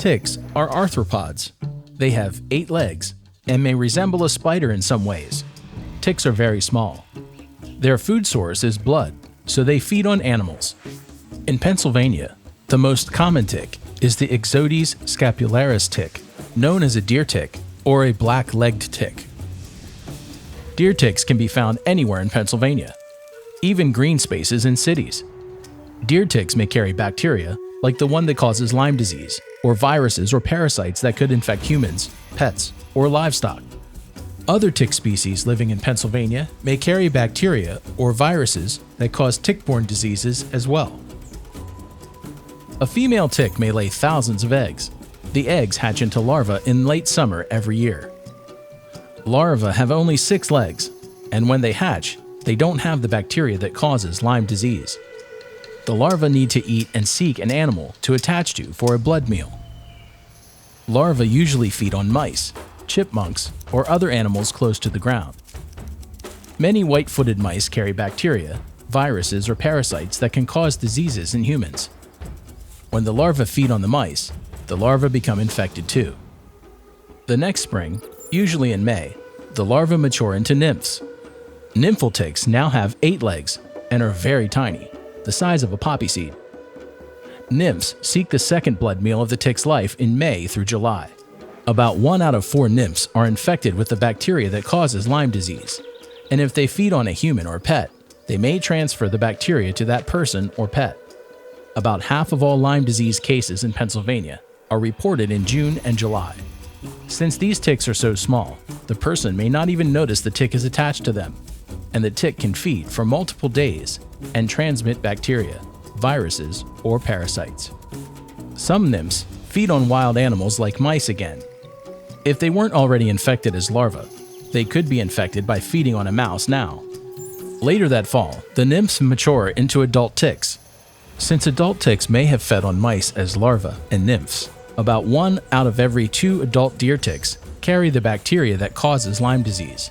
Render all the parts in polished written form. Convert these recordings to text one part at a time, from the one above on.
Ticks are arthropods. They have 8 legs and may resemble a spider in some ways. Ticks are very small. Their food source is blood, so they feed on animals. In Pennsylvania, the most common tick is the Ixodes scapularis tick, known as a deer tick or a black-legged tick. Deer ticks can be found anywhere in Pennsylvania, even green spaces in cities. Deer ticks may carry bacteria like the one that causes Lyme disease, or viruses or parasites that could infect humans, pets, or livestock. Other tick species living in Pennsylvania may carry bacteria or viruses that cause tick-borne diseases as well. A female tick may lay thousands of eggs. The eggs hatch into larvae in late summer every year. Larvae have only 6 legs, and when they hatch, they don't have the bacteria that causes Lyme disease. The larvae need to eat and seek an animal to attach to for a blood meal. Larvae usually feed on mice, chipmunks, or other animals close to the ground. Many white-footed mice carry bacteria, viruses, or parasites that can cause diseases in humans. When the larvae feed on the mice, the larvae become infected too. The next spring, usually in May, the larvae mature into nymphs. Nymphal ticks now have 8 legs and are very tiny, the size of a poppy seed. Nymphs seek the second blood meal of the tick's life in May through July. About 1 out of 4 nymphs are infected with the bacteria that causes Lyme disease, and if they feed on a human or pet, they may transfer the bacteria to that person or pet. About half of all Lyme disease cases in Pennsylvania are reported in June and July. Since these ticks are so small, the person may not even notice the tick is attached to them, and the tick can feed for multiple days and transmit bacteria, viruses, or parasites. Some nymphs feed on wild animals like mice again. If they weren't already infected as larvae, they could be infected by feeding on a mouse now. Later that fall, the nymphs mature into adult ticks. Since adult ticks may have fed on mice as larvae and nymphs, about 1 out of every 2 adult deer ticks carry the bacteria that causes Lyme disease.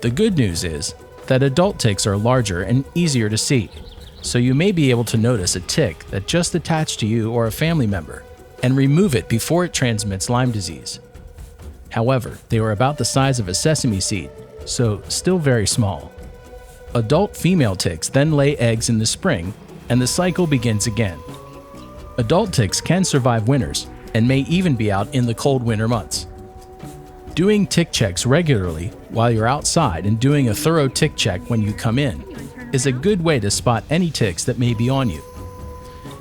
The good news is that adult ticks are larger and easier to see, so you may be able to notice a tick that just attached to you or a family member and remove it before it transmits Lyme disease. However, they are about the size of a sesame seed, so still very small. Adult female ticks then lay eggs in the spring, and the cycle begins again. Adult ticks can survive winters and may even be out in the cold winter months. Doing tick checks regularly while you're outside and doing a thorough tick check when you come in is a good way to spot any ticks that may be on you.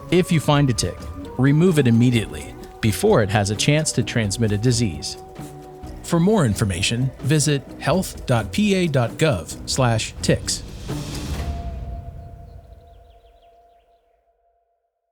If you find a tick, remove it immediately before it has a chance to transmit a disease. For more information, visit health.pa.gov/ticks.